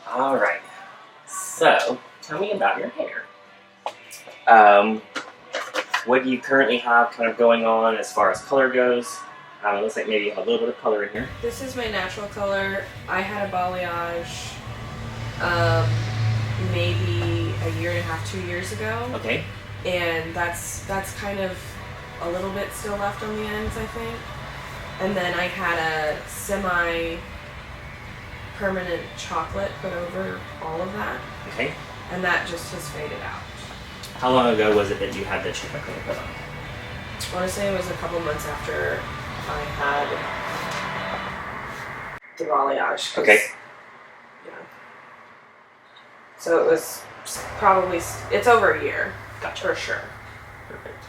Alright, so tell me about your hair. What do you currently have kind of going on as far as color goes? It looks like maybe you have a little bit of color in here. This is my natural color. I had a balayage maybe a year and a half, 2 years ago. Okay. And that's kind of a little bit still left on the ends, I think. And then I had a semi-permanent chocolate put over all of that. Okay. And that just has faded out. How long ago was it that you had the chocolate color put on? I want to say it was a couple months after I had the balayage. Okay. Yeah. So it was probably, it's over a year. Gotcha. For sure. Perfect.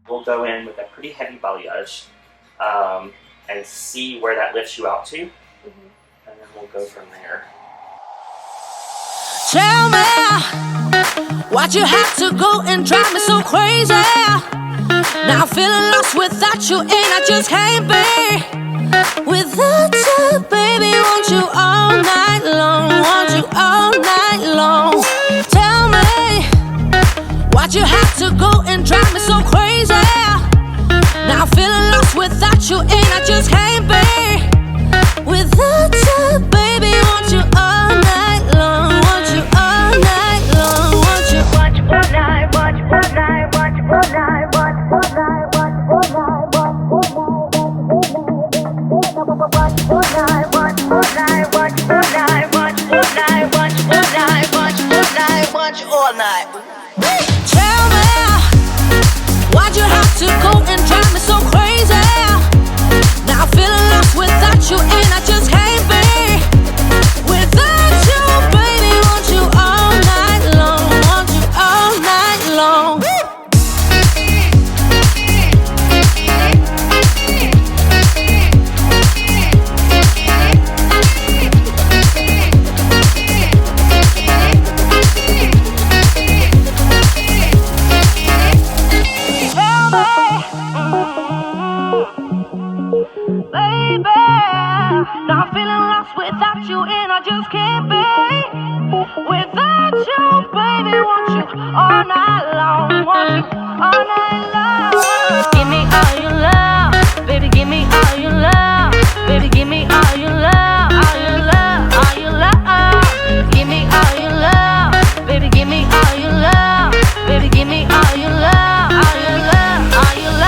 We'll go in with a pretty heavy balayage and see where that lifts you out to, and then we'll go from there. Tell me why'd you have to go and drive me so crazy? Now I'm feeling lost without you, and I just can't be without you, baby. Want you all night long, want you all night long. Tell me why'd you have to go and drive me so crazy? Now I'm feeling lost without you, and I just can't be without you, baby. Want you all night long, want you all night long, want you. Watch all night, watch all night, watch all night, watch all night, watch all night, watch all night, watch all night, watch all night, watch all night, watch all night, watch all night, watch all night. Tell me why'd you have to go and drive me so crazy? Now I'm feeling lost without you, and I just can't be without you, baby. Want you all night long, want you all night long. Baby, now I'm feeling lost without you, and I just can't be without you, baby. Want you all night long, want you all night long. Give me all your love, baby. Give me all your love, baby. Give me all your love, all your love, all your love. Give me all your love, baby. Give me all your love, baby. Give me all your love, all your love, all your love.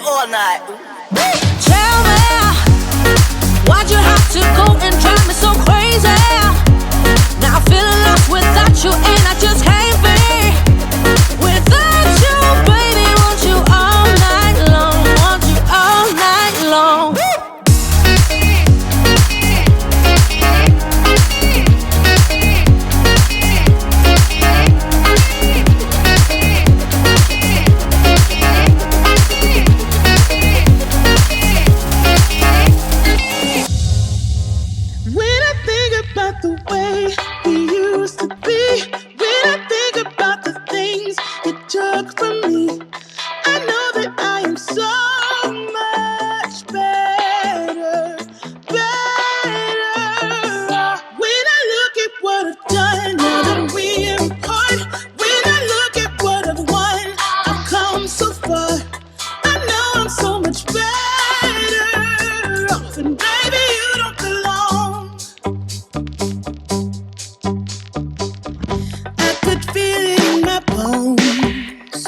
All night. Tell me why'd you have to go and drive me so crazy? Now I'm feeling lost without you, and I just can't be without you, baby. Want you all night long, want you all night long. The way we used to be, when I think about the things you took from me, I know that I am so much better. When I look at what I've done, now that we're apart, when I look at what I've won, I've come so far. I know I'm so much better off, and baby, you don't belong. I could feel it in my bones.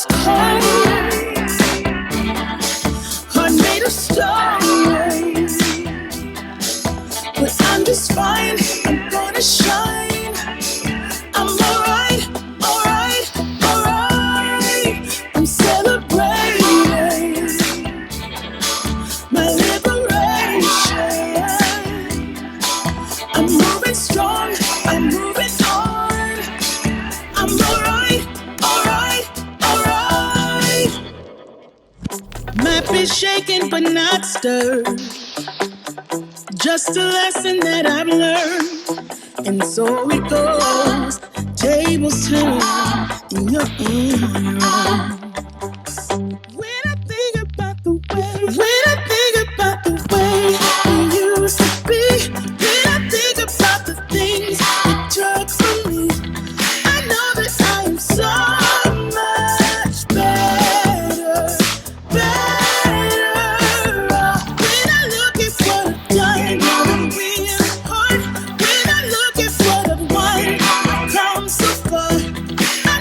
was cold, heart made of stone. But I'm just fine, I'm gonna shine. I'm alright, alright, alright. I'm celebrating my liberation. I'm moving strong, I'm moving on. I'm alright, alright, alright. Might be shaken but not stirred. Just a lesson that I've learned. And so it goes. Tables turn and you're on your own. When I think about the way we used to be, when I think about the things you took from me, I know that I am so much better, better. When I look at what I've done, now I'm really hard. When I look at what I've won, I've come so far. I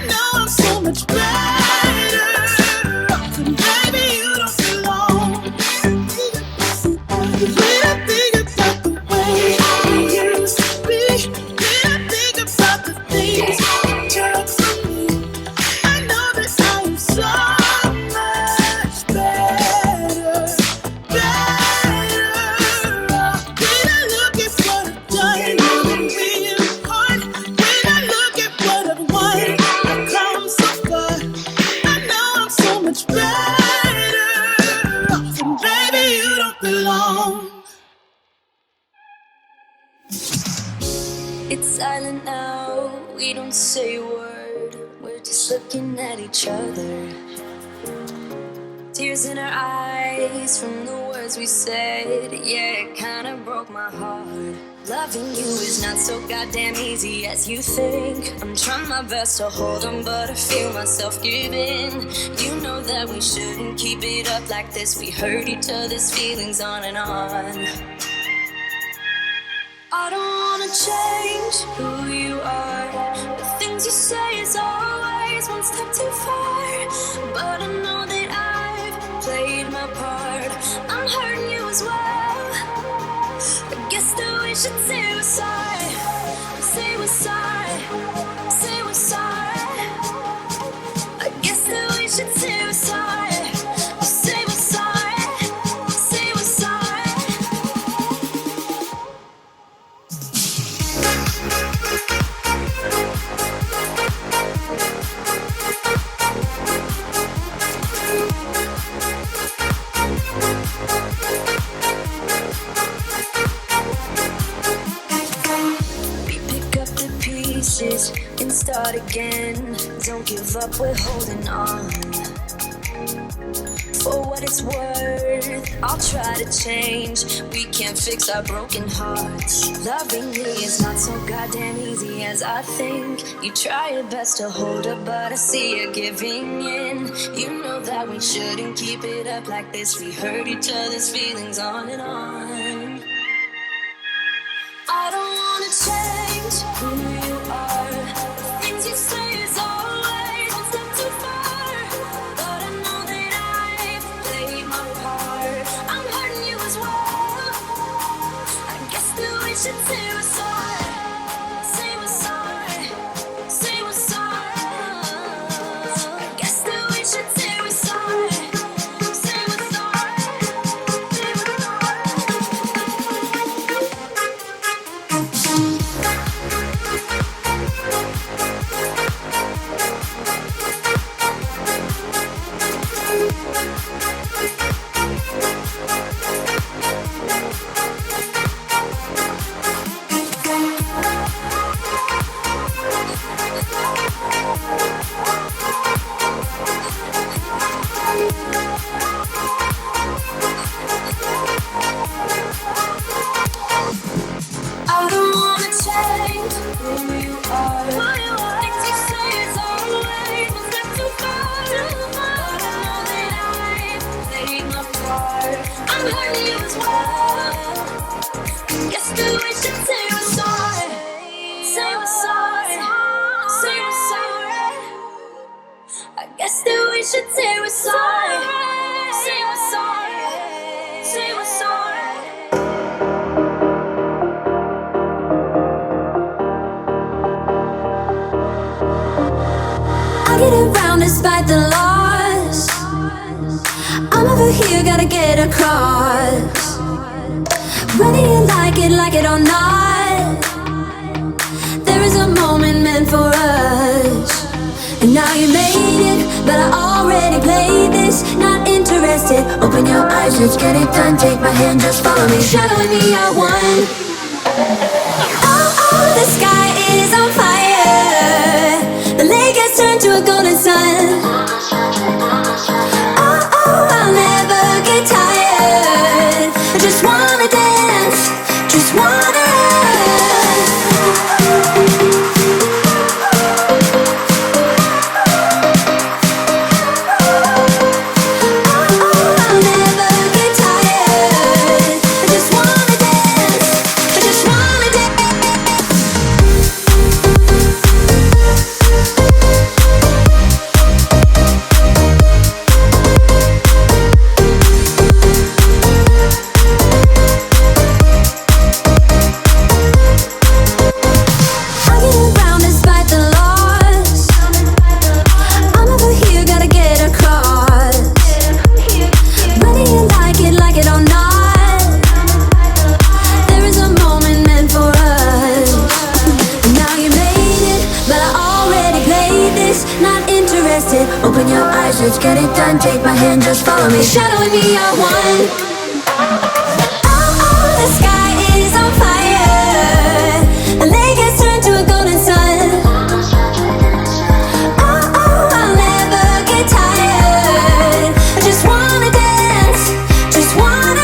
know I'm so much better. And baby, you don't belong. When I think about the way we used to be, when I think about the things you took from me, I know that I am so much better, better. When I look at what I've done, I'm really hard. When I look at what I've won, I've come so far. I know I'm so much better. And baby, you don't belong. It's silent now, we don't say a word. We're just looking at each other. Tears in our eyes from the words we said. Yeah, it kinda broke my heart. Loving you is not so goddamn easy as you think. I'm trying my best to hold on, but I feel myself giving. You know that we shouldn't keep it up like this. We hurt each other's feelings on and on. I don't wanna change who you are. The things you say is always one step too far. But I know that I've played my part. I'm hurting you as well. I guess that we should say we're sorry. Say we're sorry. Say we're sorry. I guess that we should say we're sorry. Say we're sorry. Say we're sorry. We pick up the pieces and start again. Don't give up, we're holding on. For what it's worth, I'll try to change. We can't fix our broken hearts. Loving me is not so goddamn easy as I think. You try your best to hold up, but I see you giving in. You know that we shouldn't keep it up like this. We hurt each other's feelings on and on. I don't wanna change who you are. The things you say is always one step too far. But I know that I've played my part. I'm hurting you as well. I guess that we should say we're sorry. Say we're sorry. Say we're sorry. I guess that we should say we're sorry. Say we're sorry. Say we're sorry. should say we're sorry. Say we're sorry. Say we're sorry. I get around despite the loss. I'm over here, gotta get across. Whether you like it or not, there is a moment meant for us. And now you made it, but I already played this. Not interested, open your eyes, let's get it done. Take my hand, just follow me, shadowing me, I won. Oh, oh, the sky is on fire. The lake has turned to a golden sun. Oh, oh, I'll never get tired. I just wanna dance, just wanna let's get it done, take my hand, just follow me. Shadowing me, I won. Oh, oh, the sky is on fire. The lake has turned to a golden sun. Oh, oh, I'll never get tired. I just wanna dance, just wanna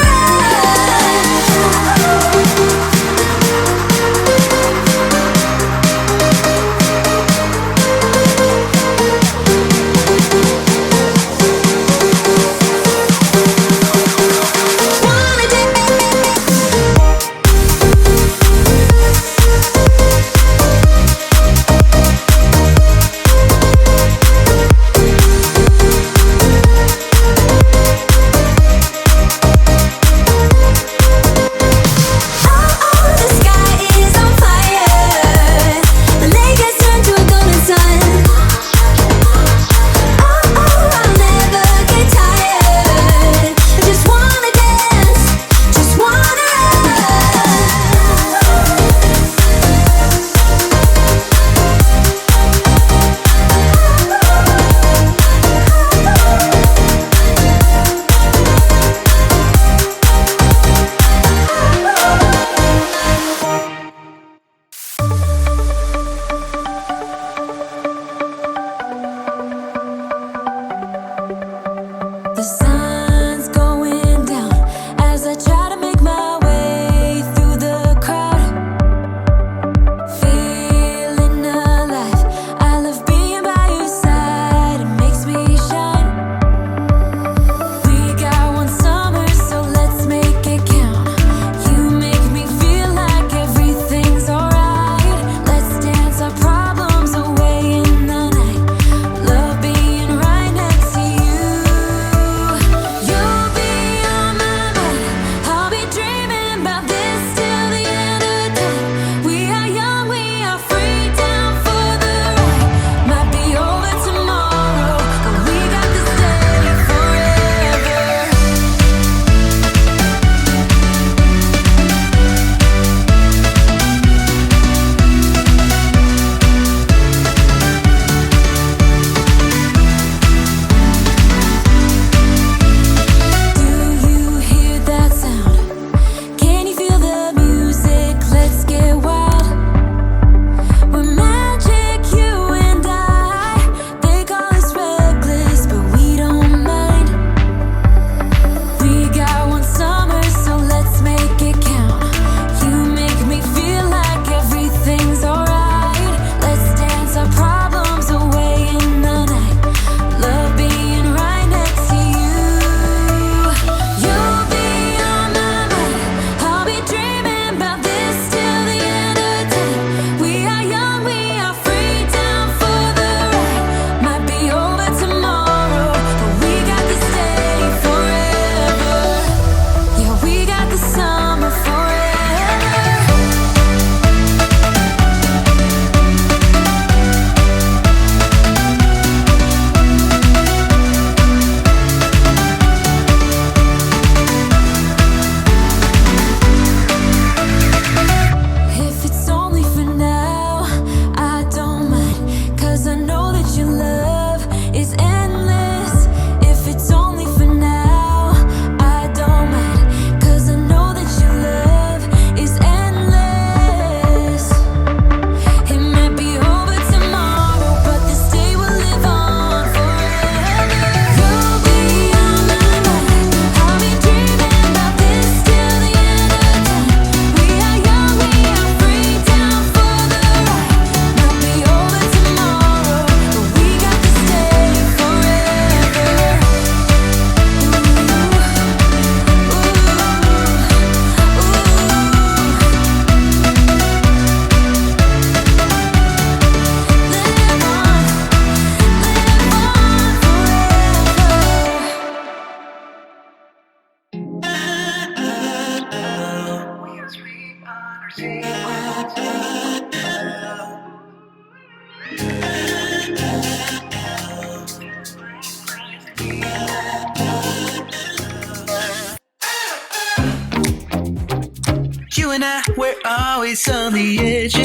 and I, we're always on the edge.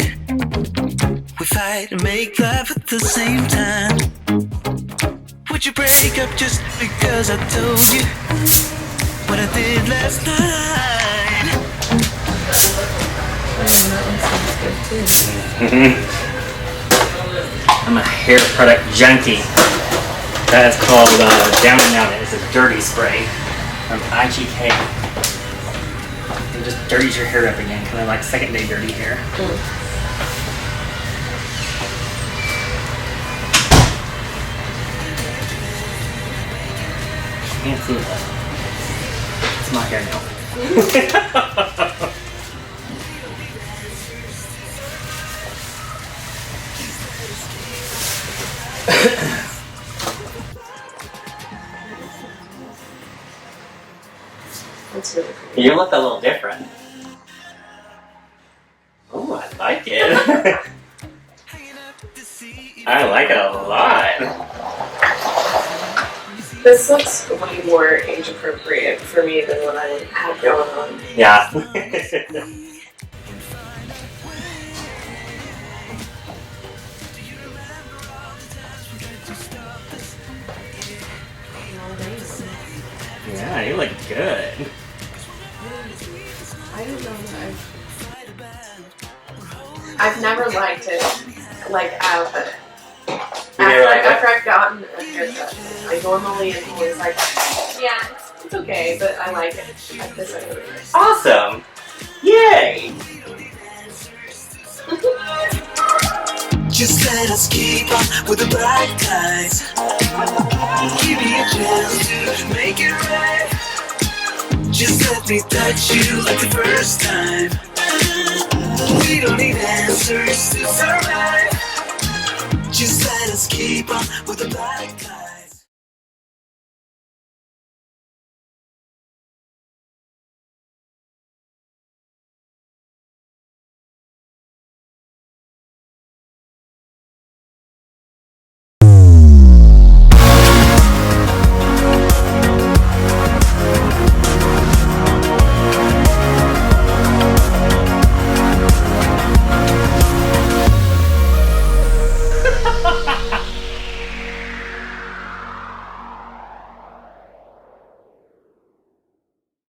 We fight and make love at the same time. Would you break up just because I told you what I did last night? I'm a hair product junkie. That is called Down and Out. It's a dirty spray from IGK. It just dirties your hair up again, kind of like second day dirty hair. Can't see it though. It's my hair now. That's really pretty. You look a little different. Oh, I like it. I like it a lot. This looks way more age appropriate for me than what I have going on. Yeah. Yeah, you look good. I don't know that I've never liked it. Like after I've gotten a haircut, I normally am always like, yeah, it's okay, but I like it. Like this, I really like. Awesome. Yay. Just let us keep on with the bright guys. Give me a chance to make it right. Just let me touch you like the first time. We don't need answers to survive. Just let us keep on with the bright